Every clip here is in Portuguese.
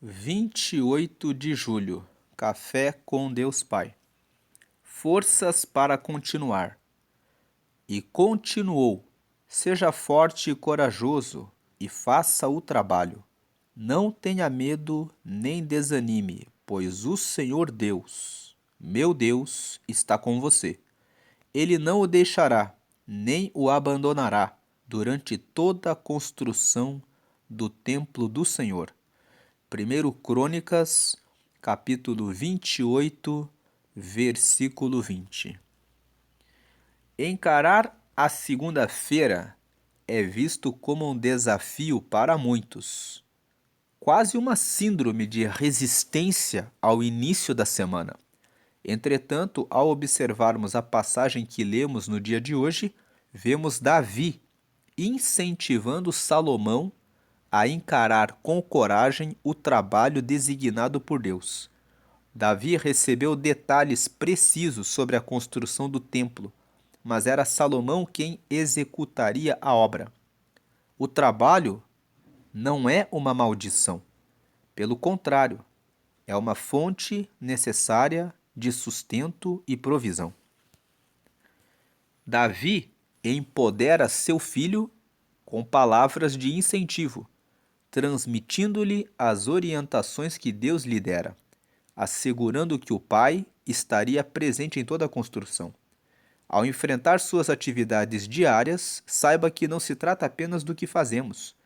28 de julho. Café com Deus Pai. Forças para continuar. E continuou: seja forte e corajoso, e faça o trabalho. Não tenha medo nem desanime, pois o Senhor Deus, meu Deus, está com você. Ele não o deixará, nem o abandonará durante toda a construção do templo do Senhor. 1 Crônicas, capítulo 28, versículo 20. Encarar a segunda-feira é visto como um desafio para muitos, quase uma síndrome de resistência ao início da semana. Entretanto, ao observarmos a passagem que lemos no dia de hoje, vemos Davi incentivando Salomão a encarar com coragem o trabalho designado por Deus. Davi recebeu detalhes precisos sobre a construção do templo, mas era Salomão quem executaria a obra. O trabalho não é uma maldição. Pelo contrário, é uma fonte necessária de sustento e provisão. Davi empodera seu filho com palavras de incentivo, transmitindo-lhe as orientações que Deus lhe dera, assegurando que o pai estaria presente em toda a construção. Ao enfrentar suas atividades diárias, saiba que não se trata apenas do que fazemos,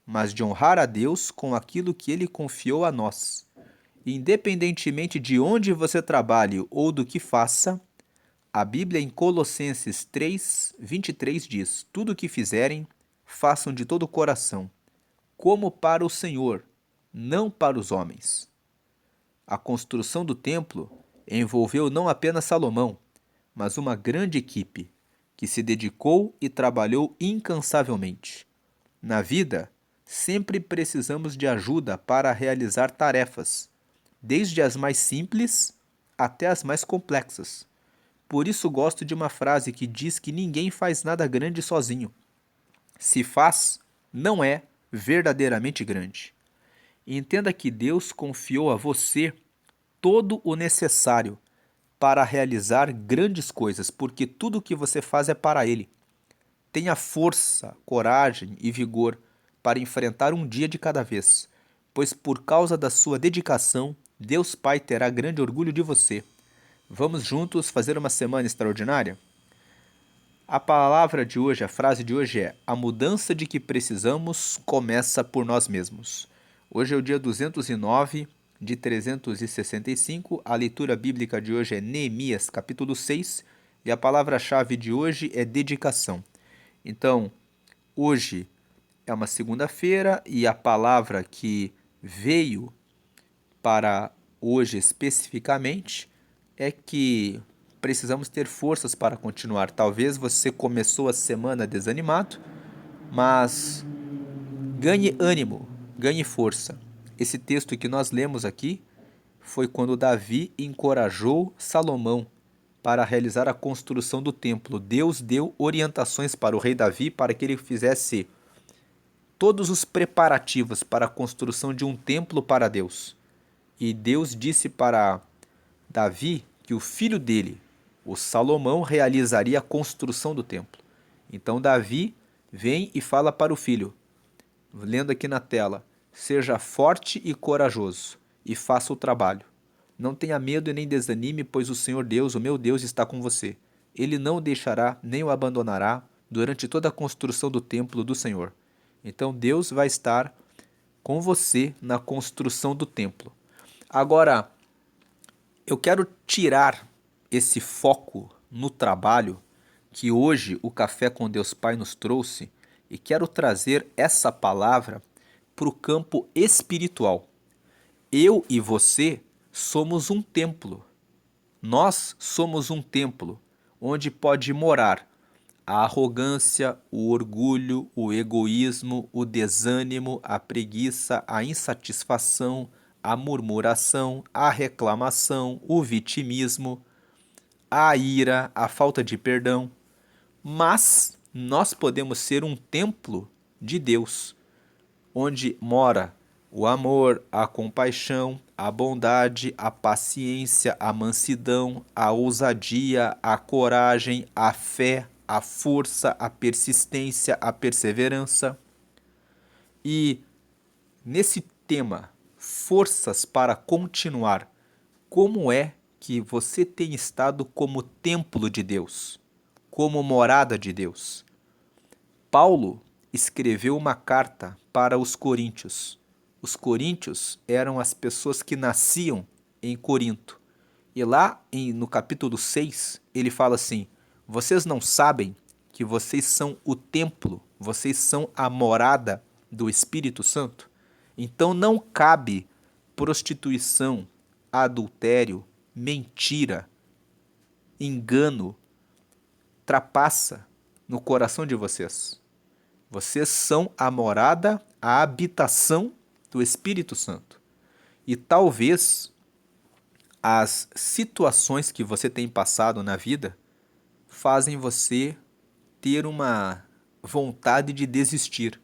mas de honrar a Deus com aquilo que Ele confiou a nós. Independentemente de onde você trabalhe ou do que faça, a Bíblia em Colossenses 3, 23 diz: tudo o que fizerem, façam de todo o coração, como para o Senhor, não para os homens. A construção do templo envolveu não apenas Salomão, mas uma grande equipe que se dedicou e trabalhou incansavelmente. Na vida, sempre precisamos de ajuda para realizar tarefas, desde as mais simples até as mais complexas. Por isso gosto de uma frase que diz que ninguém faz nada grande sozinho. Se faz, não é verdadeiramente grande. Entenda que Deus confiou a você todo o necessário para realizar grandes coisas, porque tudo o que você faz é para Ele. Tenha força, coragem e vigor para enfrentar um dia de cada vez, pois por causa da sua dedicação, Deus Pai terá grande orgulho de você. Vamos juntos fazer uma semana extraordinária? A palavra de hoje, a frase de hoje é: a mudança de que precisamos começa por nós mesmos. Hoje é o dia 209 de 365, a leitura bíblica de hoje é Neemias, capítulo 6, e a palavra-chave de hoje é dedicação. Então, hoje é uma segunda-feira e a palavra que veio para hoje especificamente é que precisamos ter forças para continuar. Talvez você começou a semana desanimado, mas ganhe ânimo, ganhe força. Esse texto que nós lemos aqui foi quando Davi encorajou Salomão para realizar a construção do templo. Deus deu orientações para o rei Davi para que ele fizesse todos os preparativos para a construção de um templo para Deus. E Deus disse para Davi que o filho dele, o Salomão, realizaria a construção do templo. Então Davi vem e fala para o filho, lendo aqui na tela: seja forte e corajoso, e faça o trabalho. Não tenha medo e nem desanime, pois o Senhor Deus, o meu Deus, está com você. Ele não o deixará, nem o abandonará durante toda a construção do templo do Senhor. Então Deus vai estar com você na construção do templo. Agora, eu quero tirar esse foco no trabalho que hoje o Café com Deus Pai nos trouxe e quero trazer essa palavra para o campo espiritual. Eu e você somos um templo. Nós somos um templo onde pode morar a arrogância, o orgulho, o egoísmo, o desânimo, a preguiça, a insatisfação, a murmuração, a reclamação, o vitimismo, a ira, a falta de perdão. Mas nós podemos ser um templo de Deus, onde mora o amor, a compaixão, a bondade, a paciência, a mansidão, a ousadia, a coragem, a fé, a força, a persistência, a perseverança. E nesse tema, forças para continuar, como é que você tem estado como templo de Deus, como morada de Deus? Paulo escreveu uma carta para os coríntios. Os coríntios eram as pessoas que nasciam em Corinto. E lá no capítulo 6, ele fala assim: vocês não sabem que vocês são o templo, vocês são a morada do Espírito Santo? Então não cabe prostituição, adultério, mentira, engano, trapaça no coração de vocês. Vocês são a morada, a habitação do Espírito Santo. E talvez as situações que você tem passado na vida fazem você ter uma vontade de desistir.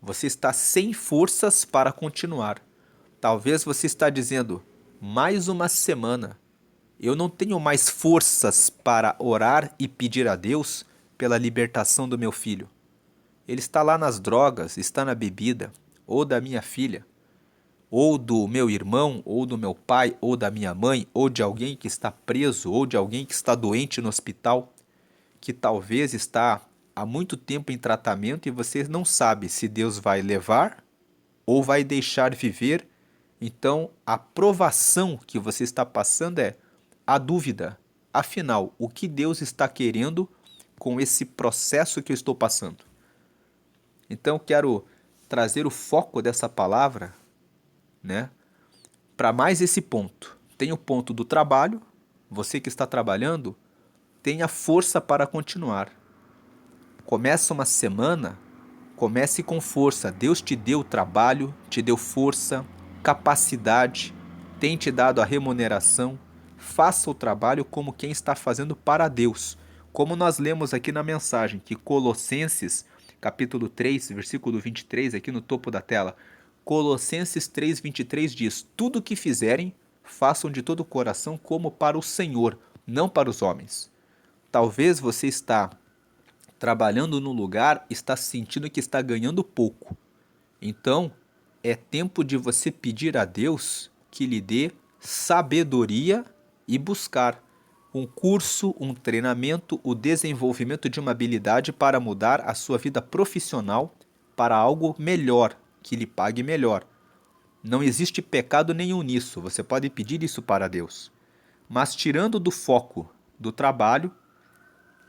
Você está sem forças para continuar. Talvez você está dizendo: mais uma semana. Eu não tenho mais forças para orar e pedir a Deus pela libertação do meu filho. Ele está lá nas drogas, está na bebida, ou da minha filha, ou do meu irmão, ou do meu pai, ou da minha mãe, ou de alguém que está preso, ou de alguém que está doente no hospital, que talvez está há muito tempo em tratamento e você não sabe se Deus vai levar ou vai deixar viver. Então, a provação que você está passando é a dúvida. Afinal, o que Deus está querendo com esse processo que eu estou passando? Então, quero trazer o foco dessa palavra, né, para mais esse ponto. Tem o ponto do trabalho. Você que está trabalhando, tenha força para continuar. Começa uma semana, comece com força. Deus te deu trabalho, te deu força, capacidade, tem te dado a remuneração. Faça o trabalho como quem está fazendo para Deus. Como nós lemos aqui na mensagem, que Colossenses, capítulo 3, versículo 23, aqui no topo da tela, Colossenses 3, 23 diz: tudo o que fizerem, façam de todo o coração como para o Senhor, não para os homens. Talvez você está trabalhando no lugar, está sentindo que está ganhando pouco. Então, é tempo de você pedir a Deus que lhe dê sabedoria e buscar um curso, um treinamento, o desenvolvimento de uma habilidade para mudar a sua vida profissional para algo melhor, que lhe pague melhor. Não existe pecado nenhum nisso, você pode pedir isso para Deus. Mas tirando do foco do trabalho,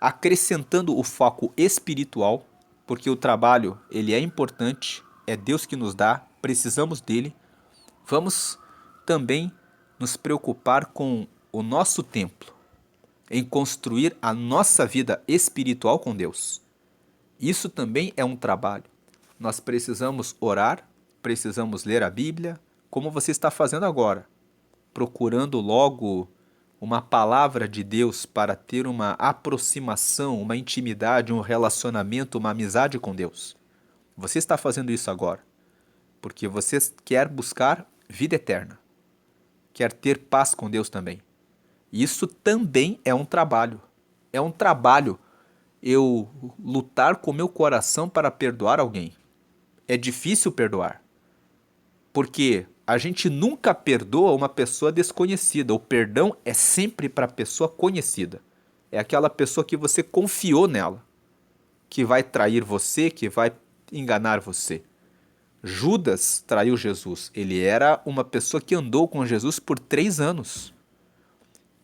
acrescentando o foco espiritual, porque o trabalho ele é importante, é Deus que nos dá, precisamos dele. Vamos também nos preocupar com o nosso templo, em construir a nossa vida espiritual com Deus. Isso também é um trabalho. Nós precisamos orar, precisamos ler a Bíblia, como você está fazendo agora, procurando logo uma palavra de Deus para ter uma aproximação, uma intimidade, um relacionamento, uma amizade com Deus. Você está fazendo isso agora, porque você quer buscar vida eterna, quer ter paz com Deus também. Isso também é um trabalho. É um trabalho eu lutar com meu coração para perdoar alguém. É difícil perdoar, porque a gente nunca perdoa uma pessoa desconhecida. O perdão é sempre para a pessoa conhecida. É aquela pessoa que você confiou nela, que vai trair você, que vai enganar você. Judas traiu Jesus. Ele era uma pessoa que andou com Jesus por 3 anos.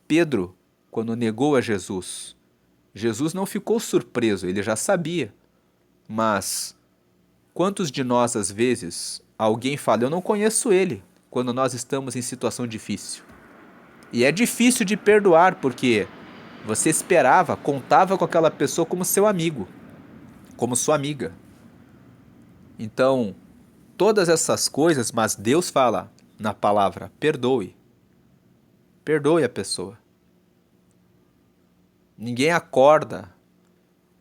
Pedro, quando negou a Jesus, Jesus não ficou surpreso, ele já sabia. Mas quantos de nós, às vezes, alguém fala: eu não conheço ele, quando nós estamos em situação difícil? E é difícil de perdoar, porque você esperava, contava com aquela pessoa como seu amigo, como sua amiga. Então, todas essas coisas, mas Deus fala na palavra: perdoe. Perdoe a pessoa. Ninguém acorda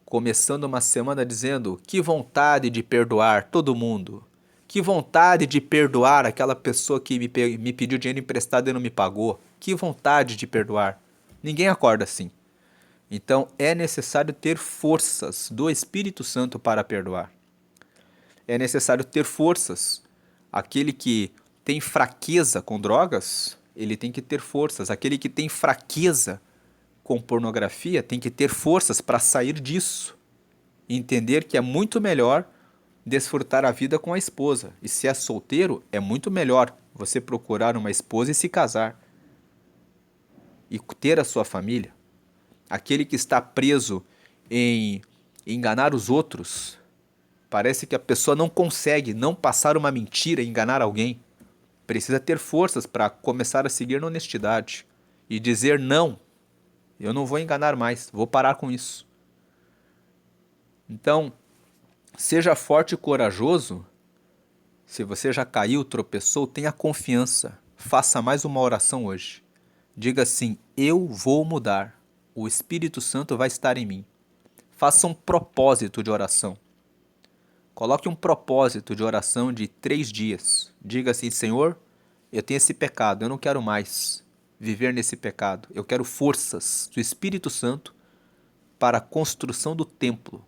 começando uma semana dizendo: que vontade de perdoar todo mundo. Que vontade de perdoar aquela pessoa que me pediu dinheiro emprestado e não me pagou. Que vontade de perdoar. Ninguém acorda assim. Então é necessário ter forças do Espírito Santo para perdoar. É necessário ter forças. Aquele que tem fraqueza com drogas, ele tem que ter forças. Aquele que tem fraqueza com pornografia tem que ter forças para sair disso. E entender que é muito melhor desfrutar a vida com a esposa. E se é solteiro, é muito melhor você procurar uma esposa e se casar. E ter a sua família. Aquele que está preso em enganar os outros, parece que a pessoa não consegue não passar uma mentira e enganar alguém. Precisa ter forças para começar a seguir na honestidade e dizer não, eu não vou enganar mais, vou parar com isso. Então, seja forte e corajoso. Se você já caiu, tropeçou, tenha confiança. Faça mais uma oração hoje. Diga assim: eu vou mudar. O Espírito Santo vai estar em mim. Faça um propósito de oração. Coloque um propósito de oração de 3 dias. Diga assim: Senhor, eu tenho esse pecado, eu não quero mais viver nesse pecado. Eu quero forças do Espírito Santo para a construção do templo,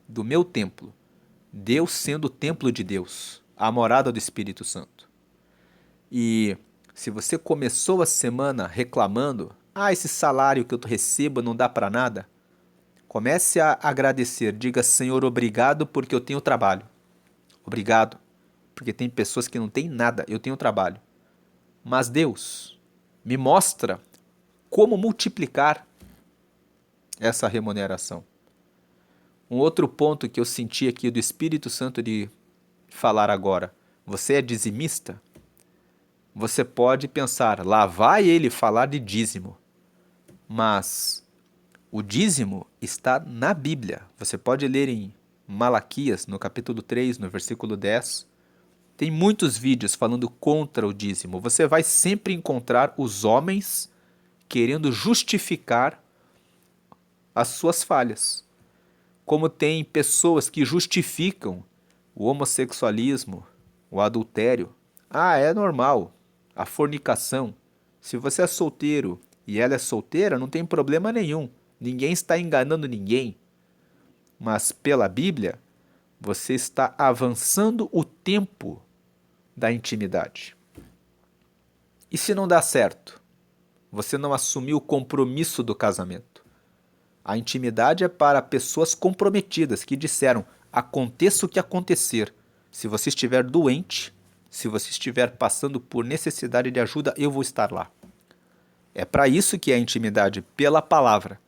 do meu templo. Deus sendo o templo de Deus, a morada do Espírito Santo. E se você começou a semana reclamando, esse salário que eu recebo não dá para nada, comece a agradecer. Diga: Senhor, obrigado porque eu tenho trabalho. Obrigado, porque tem pessoas que não têm nada, eu tenho trabalho. Mas Deus me mostra como multiplicar essa remuneração. Um outro ponto que eu senti aqui do Espírito Santo de falar agora: você é dizimista? Você pode pensar, lá vai ele falar de dízimo. Mas o dízimo está na Bíblia. Você pode ler em Malaquias, no capítulo 3, no versículo 10. Tem muitos vídeos falando contra o dízimo. Você vai sempre encontrar os homens querendo justificar as suas falhas. Como tem pessoas que justificam o homossexualismo, o adultério. É normal, a fornicação. Se você é solteiro e ela é solteira, não tem problema nenhum. Ninguém está enganando ninguém. Mas pela Bíblia, você está avançando o tempo da intimidade. E se não dá certo? Você não assumiu o compromisso do casamento. A intimidade é para pessoas comprometidas que disseram: aconteça o que acontecer. Se você estiver doente, se você estiver passando por necessidade de ajuda, eu vou estar lá. É para isso que é a intimidade, pela palavra.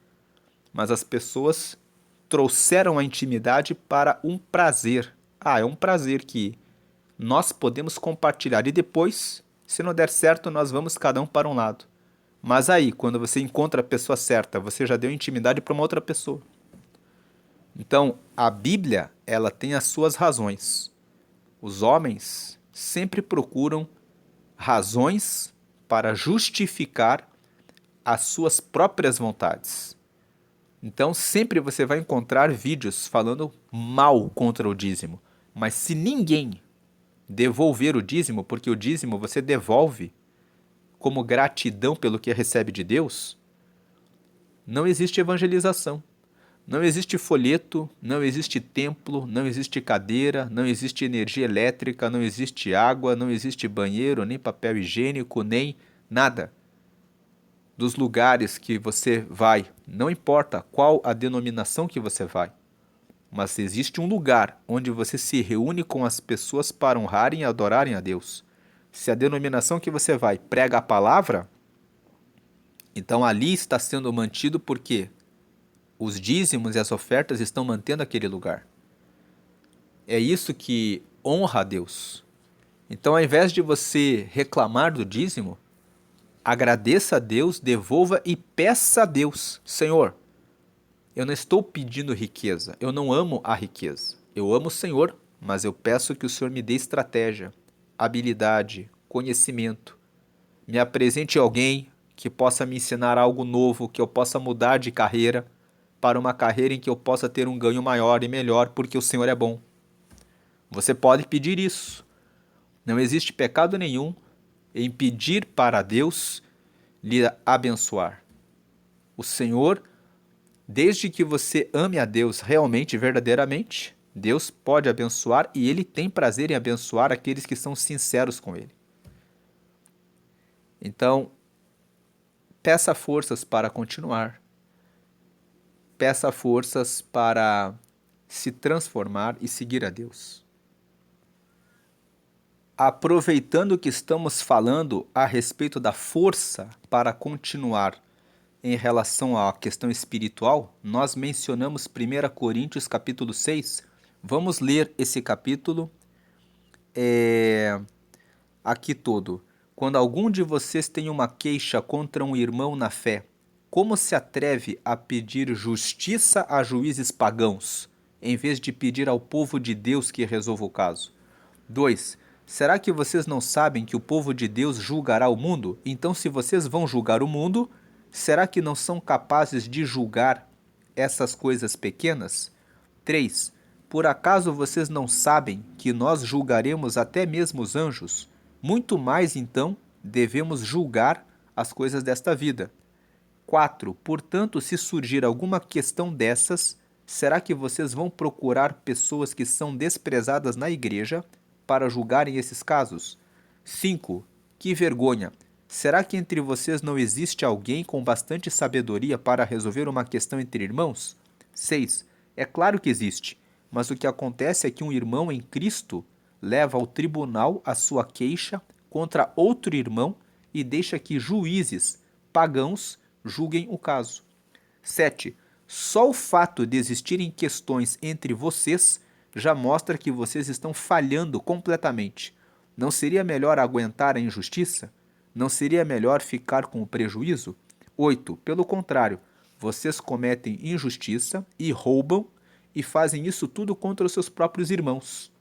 Mas as pessoas trouxeram a intimidade para um prazer. É um prazer que nós podemos compartilhar e depois, se não der certo, nós vamos cada um para um lado. Mas aí, quando você encontra a pessoa certa, você já deu intimidade para uma outra pessoa. Então, a Bíblia, ela tem as suas razões. Os homens sempre procuram razões para justificar as suas próprias vontades. Então, sempre você vai encontrar vídeos falando mal contra o dízimo. Mas se ninguém devolver o dízimo, porque o dízimo você devolve como gratidão pelo que recebe de Deus, não existe evangelização. Não existe folheto, não existe templo, não existe cadeira, não existe energia elétrica, não existe água, não existe banheiro, nem papel higiênico, nem nada. Dos lugares que você vai, não importa qual a denominação que você vai, mas existe um lugar onde você se reúne com as pessoas para honrarem e adorarem a Deus. Se a denominação que você vai prega a palavra, então ali está sendo mantido porque os dízimos e as ofertas estão mantendo aquele lugar. É isso que honra a Deus. Então, ao invés de você reclamar do dízimo, agradeça a Deus, devolva e peça a Deus: Senhor, eu não estou pedindo riqueza, eu não amo a riqueza. Eu amo o Senhor, mas eu peço que o Senhor me dê estratégia, habilidade, conhecimento. Me apresente alguém que possa me ensinar algo novo, que eu possa mudar de carreira para uma carreira em que eu possa ter um ganho maior e melhor, porque o Senhor é bom. Você pode pedir isso, Não existe pecado nenhum em pedir para Deus lhe abençoar. O Senhor, desde que você ame a Deus realmente, verdadeiramente, Deus pode abençoar e Ele tem prazer em abençoar aqueles que são sinceros com Ele. Então, peça forças para continuar. Peça forças para se transformar e seguir a Deus. Aproveitando que estamos falando a respeito da força para continuar em relação à questão espiritual, nós mencionamos 1 Coríntios capítulo 6. Vamos ler esse capítulo aqui todo. Quando algum de vocês tem uma queixa contra um irmão na fé, como se atreve a pedir justiça a juízes pagãos, em vez de pedir ao povo de Deus que resolva o caso? 2. Será que vocês não sabem que o povo de Deus julgará o mundo? Então, se vocês vão julgar o mundo, será que não são capazes de julgar essas coisas pequenas? 3. Por acaso vocês não sabem que nós julgaremos até mesmo os anjos? Muito mais, então, devemos julgar as coisas desta vida. 4. Portanto, se surgir alguma questão dessas, será que vocês vão procurar pessoas que são desprezadas na igreja para julgarem esses casos? 5. Que vergonha! Será que entre vocês não existe alguém com bastante sabedoria para resolver uma questão entre irmãos? 6. É claro que existe, mas o que acontece é que um irmão em Cristo leva ao tribunal a sua queixa contra outro irmão e deixa que juízes pagãos julguem o caso. 7. Só o fato de existirem questões entre vocês já mostra que vocês estão falhando completamente. Não seria melhor aguentar a injustiça? Não seria melhor ficar com o prejuízo? 8. Pelo contrário, vocês cometem injustiça e roubam e fazem isso tudo contra os seus próprios irmãos.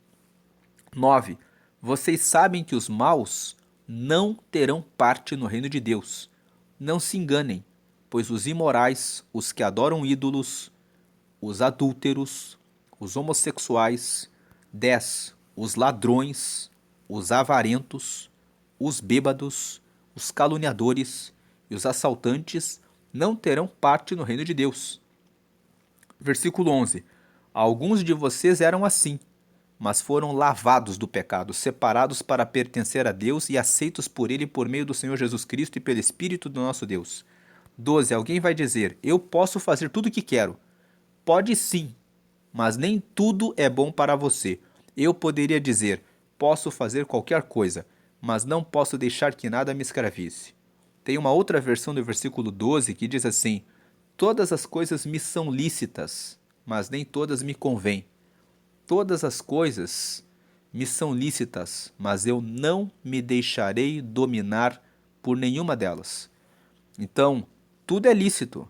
9. Vocês sabem que os maus não terão parte no reino de Deus. Não se enganem, pois os imorais, os que adoram ídolos, os adúlteros, os homossexuais, 10. Os ladrões, os avarentos, os bêbados, os caluniadores e os assaltantes não terão parte no reino de Deus. Versículo 11. Alguns de vocês eram assim, mas foram lavados do pecado, separados para pertencer a Deus e aceitos por Ele por meio do Senhor Jesus Cristo e pelo Espírito do nosso Deus. 12. Alguém vai dizer, eu posso fazer tudo o que quero. Pode sim, mas nem tudo é bom para você. Eu poderia dizer, posso fazer qualquer coisa, mas não posso deixar que nada me escravize. Tem uma outra versão do versículo 12 que diz assim, todas as coisas me são lícitas, mas nem todas me convêm. Todas as coisas me são lícitas, mas eu não me deixarei dominar por nenhuma delas. Então, tudo é lícito,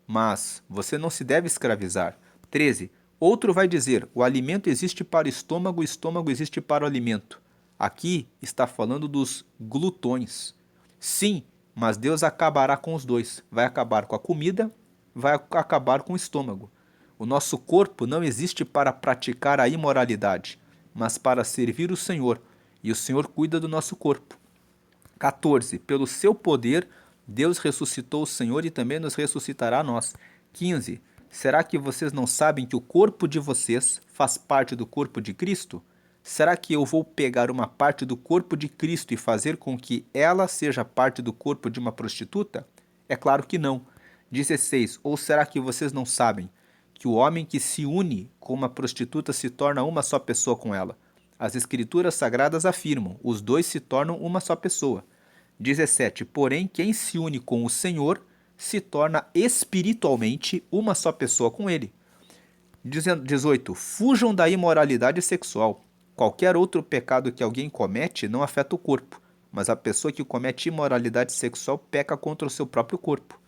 mas você não se deve escravizar. 13. Outro vai dizer, o alimento existe para o estômago existe para o alimento. Aqui está falando dos glutões. Sim, mas Deus acabará com os dois. Vai acabar com a comida, vai acabar com o estômago. O nosso corpo não existe para praticar a imoralidade, mas para servir o Senhor, e o Senhor cuida do nosso corpo. 14. Pelo seu poder, Deus ressuscitou o Senhor e também nos ressuscitará a nós. 15. Será que vocês não sabem que o corpo de vocês faz parte do corpo de Cristo? Será que eu vou pegar uma parte do corpo de Cristo e fazer com que ela seja parte do corpo de uma prostituta? É claro que não. 16. Ou será que vocês não sabem que o homem que se une com uma prostituta se torna uma só pessoa com ela? As Escrituras Sagradas afirmam, os dois se tornam uma só pessoa. 17. Porém, quem se une com o Senhor se torna espiritualmente uma só pessoa com Ele. 18. Fujam da imoralidade sexual. Qualquer outro pecado que alguém comete não afeta o corpo, mas a pessoa que comete imoralidade sexual peca contra o seu próprio corpo.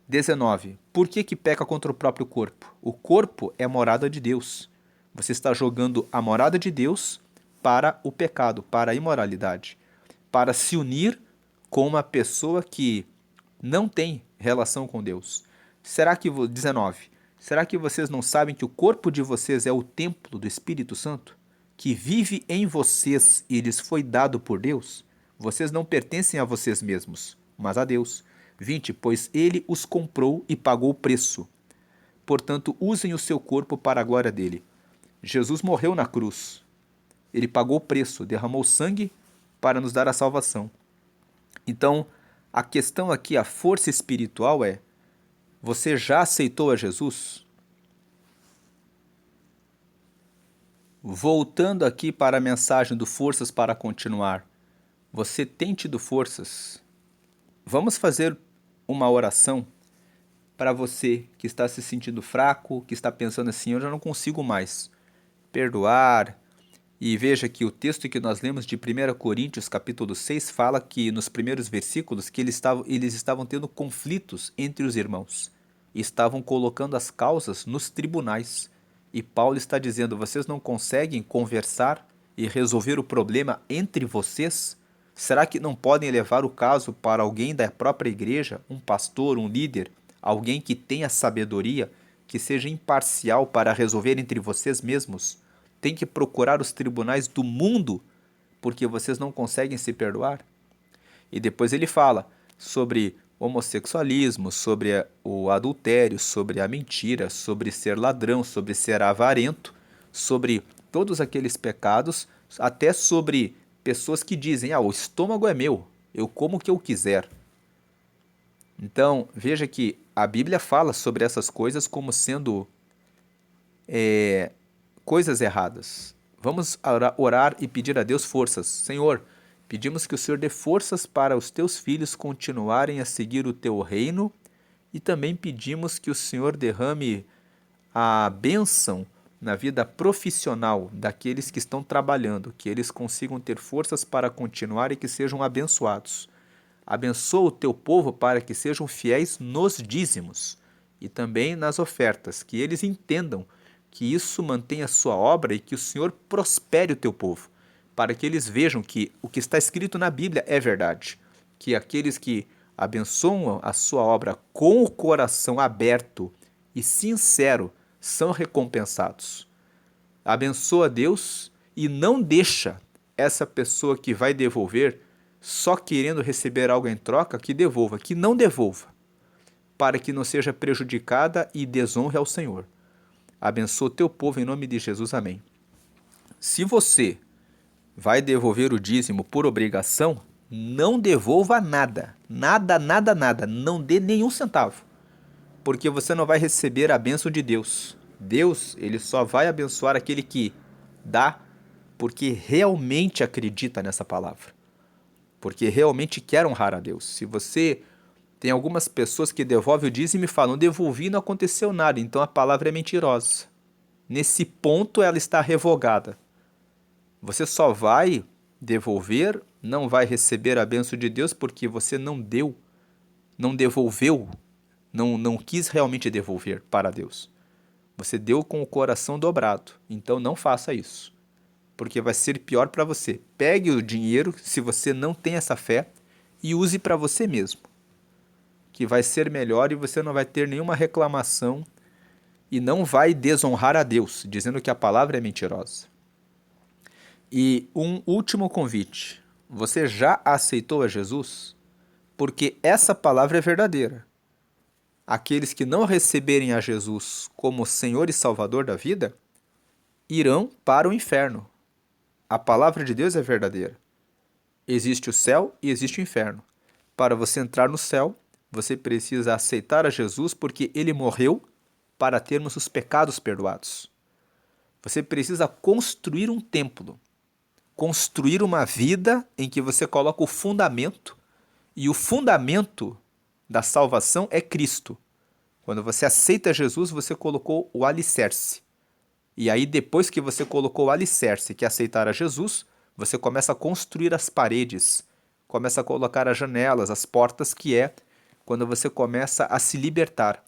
19. Por que peca contra o próprio corpo? O corpo é a morada de Deus. Você está jogando a morada de Deus para o pecado, para a imoralidade, para se unir com uma pessoa que não tem relação com Deus. 19. Será que vocês não sabem que o corpo de vocês é o templo do Espírito Santo, que vive em vocês e lhes foi dado por Deus, vocês não pertencem a vocês mesmos, mas a Deus. 20. Pois ele os comprou e pagou o preço. Portanto, usem o seu corpo para a glória dele. Jesus morreu na cruz. Ele pagou o preço, derramou sangue para nos dar a salvação. Então, a questão aqui, a força espiritual é: você já aceitou a Jesus? Voltando aqui para a mensagem do Forças para Continuar, você tem tido forças? Vamos fazer uma oração para você que está se sentindo fraco, que está pensando assim: eu já não consigo mais perdoar. E veja que o texto que nós lemos de 1 Coríntios capítulo 6 fala que nos primeiros versículos que eles estavam tendo conflitos entre os irmãos. E estavam colocando as causas nos tribunais. E Paulo está dizendo: vocês não conseguem conversar e resolver o problema entre vocês? Será que não podem levar o caso para alguém da própria igreja, um pastor, um líder, alguém que tenha sabedoria, que seja imparcial para resolver entre vocês mesmos? Tem que procurar os tribunais do mundo porque vocês não conseguem se perdoar? E depois ele fala sobre homossexualismo, sobre o adultério, sobre a mentira, sobre ser ladrão, sobre ser avarento, sobre todos aqueles pecados, até sobre pessoas que dizem: o estômago é meu, eu como o que eu quiser. Então, veja que a Bíblia fala sobre essas coisas como sendo coisas erradas. Vamos orar e pedir a Deus forças. Senhor, pedimos que o Senhor dê forças para os teus filhos continuarem a seguir o teu reino, e também pedimos que o Senhor derrame a bênção na vida profissional daqueles que estão trabalhando, que eles consigam ter forças para continuar e que sejam abençoados. Abençoa o teu povo para que sejam fiéis nos dízimos e também nas ofertas, que eles entendam que isso mantém a sua obra e que o Senhor prospere o teu povo, para que eles vejam que o que está escrito na Bíblia é verdade, que aqueles que abençoam a sua obra com o coração aberto e sincero são recompensados. Abençoa Deus e não deixa essa pessoa que vai devolver só querendo receber algo em troca, que devolva, que não devolva, para que não seja prejudicada e desonre ao Senhor. Abençoa o teu povo em nome de Jesus, amém. Se você vai devolver o dízimo por obrigação, não devolva nada, nada, nada, nada, não dê nenhum centavo, porque você não vai receber a bênção de Deus. Deus, ele só vai abençoar aquele que dá porque realmente acredita nessa palavra, porque realmente quer honrar a Deus. Se você tem algumas pessoas que devolvem o dízimo e falam: devolvi e não aconteceu nada, então a palavra é mentirosa. Nesse ponto ela está revogada. Você só vai devolver, não vai receber a bênção de Deus porque você não deu, não devolveu, não quis realmente devolver para Deus. Você deu com o coração dobrado, então não faça isso, porque vai ser pior para você. Pegue o dinheiro, se você não tem essa fé, e use para você mesmo, que vai ser melhor e você não vai ter nenhuma reclamação e não vai desonrar a Deus, dizendo que a palavra é mentirosa. E um último convite: você já aceitou a Jesus? Porque essa palavra é verdadeira. Aqueles que não receberem a Jesus como Senhor e Salvador da vida, irão para o inferno. A palavra de Deus é verdadeira. Existe o céu e existe o inferno. Para você entrar no céu, você precisa aceitar a Jesus porque ele morreu para termos os pecados perdoados. Você precisa construir um templo, construir uma vida em que você coloca o fundamento, e o fundamento da salvação é Cristo. Quando você aceita Jesus, você colocou o alicerce. E aí, depois que você colocou o alicerce, que é aceitar a Jesus, você começa a construir as paredes, começa a colocar as janelas, as portas, que é quando você começa a se libertar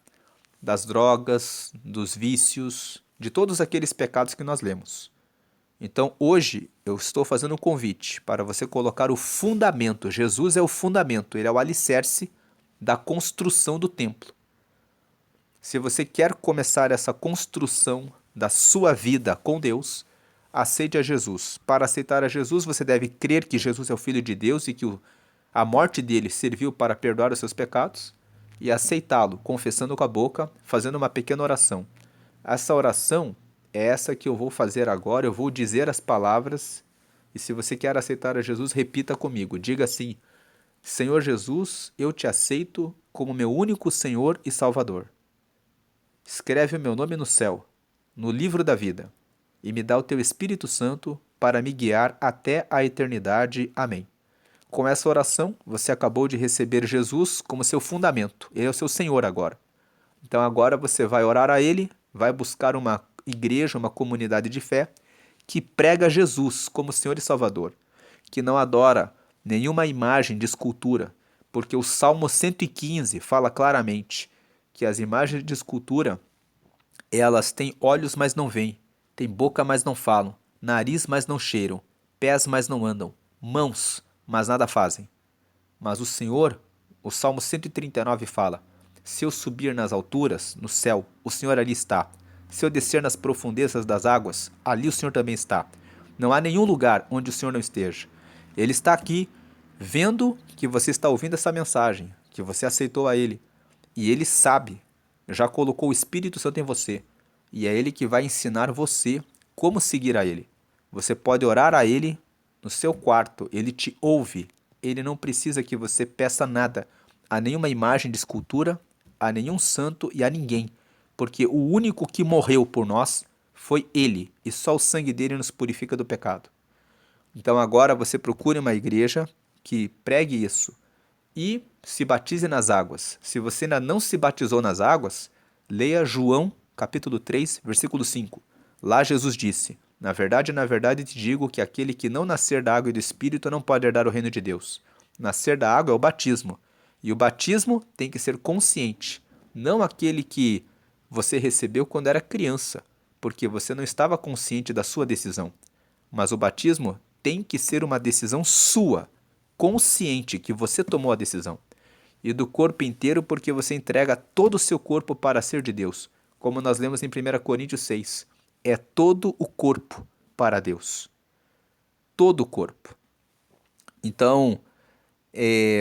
das drogas, dos vícios, de todos aqueles pecados que nós lemos. Então, hoje, eu estou fazendo um convite para você colocar o fundamento. Jesus é o fundamento, ele é o alicerce da construção do templo. Se você quer começar essa construção da sua vida com Deus, aceite a Jesus. Para aceitar a Jesus, você deve crer que Jesus é o Filho de Deus e que a morte dele serviu para perdoar os seus pecados e aceitá-lo, confessando com a boca, fazendo uma pequena oração. Essa oração é essa que eu vou fazer agora, eu vou dizer as palavras e se você quer aceitar a Jesus, repita comigo. Diga assim: Senhor Jesus, eu te aceito como meu único Senhor e Salvador. Escreve o meu nome no céu, no livro da vida, e me dá o teu Espírito Santo para me guiar até a eternidade. Amém. Com essa oração, você acabou de receber Jesus como seu fundamento. Ele é o seu Senhor agora. Então agora você vai orar a Ele, vai buscar uma igreja, uma comunidade de fé que prega Jesus como Senhor e Salvador, que não adora nenhuma imagem de escultura, porque o Salmo 115 fala claramente que as imagens de escultura, elas têm olhos, mas não veem, têm boca, mas não falam, nariz, mas não cheiram, pés, mas não andam, mãos, mas nada fazem. Mas o Senhor, o Salmo 139 fala: se eu subir nas alturas, no céu, o Senhor ali está. Se eu descer nas profundezas das águas, ali o Senhor também está. Não há nenhum lugar onde o Senhor não esteja. Ele está aqui, vendo que você está ouvindo essa mensagem, que você aceitou a Ele. E Ele sabe, já colocou o Espírito Santo em você. E é Ele que vai ensinar você como seguir a Ele. Você pode orar a Ele no seu quarto, Ele te ouve. Ele não precisa que você peça nada a nenhuma imagem de escultura, a nenhum santo e a ninguém, porque o único que morreu por nós foi Ele, e só o sangue dele nos purifica do pecado. Então agora você procure uma igreja que pregue isso e se batize nas águas. Se você ainda não se batizou nas águas, leia João capítulo 3, versículo 5. Lá Jesus disse: na verdade te digo que aquele que não nascer da água e do Espírito não pode herdar o reino de Deus. Nascer da água é o batismo. E o batismo tem que ser consciente, não aquele que você recebeu quando era criança, porque você não estava consciente da sua decisão. Mas o batismo tem que ser uma decisão sua, consciente que você tomou a decisão. E do corpo inteiro, porque você entrega todo o seu corpo para ser de Deus. Como nós lemos em 1 Coríntios 6. É todo o corpo para Deus. Todo o corpo. Então,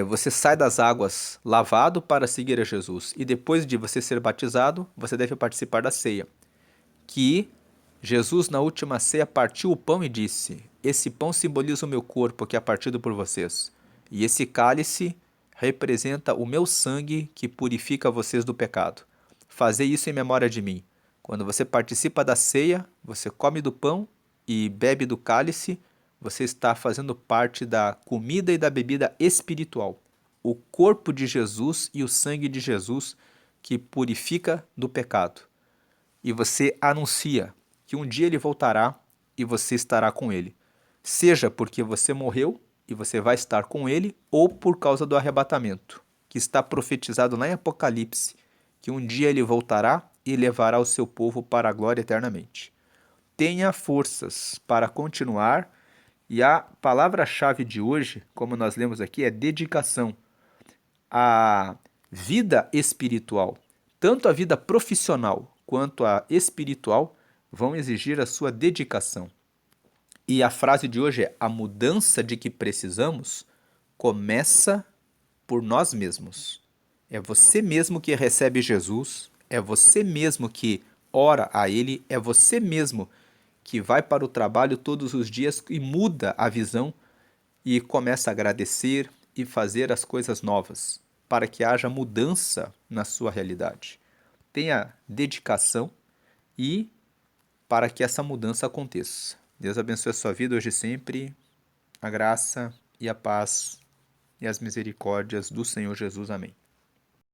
você sai das águas lavado para seguir a Jesus. E depois de você ser batizado, você deve participar da ceia. Que Jesus, na última ceia, partiu o pão e disse: esse pão simboliza o meu corpo que é partido por vocês. E esse cálice representa o meu sangue que purifica vocês do pecado. Fazei isso em memória de mim. Quando você participa da ceia, você come do pão e bebe do cálice, você está fazendo parte da comida e da bebida espiritual. O corpo de Jesus e o sangue de Jesus que purifica do pecado. E você anuncia que um dia ele voltará e você estará com ele. Seja porque você morreu e você vai estar com ele, ou por causa do arrebatamento, que está profetizado lá em Apocalipse, que um dia ele voltará e levará o seu povo para a glória eternamente. Tenha forças para continuar, e a palavra-chave de hoje, como nós lemos aqui, é dedicação. A vida espiritual, tanto a vida profissional quanto a espiritual, vão exigir a sua dedicação. E a frase de hoje é: a mudança de que precisamos começa por nós mesmos. É você mesmo que recebe Jesus, é você mesmo que ora a Ele, é você mesmo que vai para o trabalho todos os dias e muda a visão e começa a agradecer e fazer as coisas novas, para que haja mudança na sua realidade. Tenha dedicação e para que essa mudança aconteça. Deus abençoe a sua vida hoje e sempre. A graça e a paz e as misericórdias do Senhor Jesus. Amém.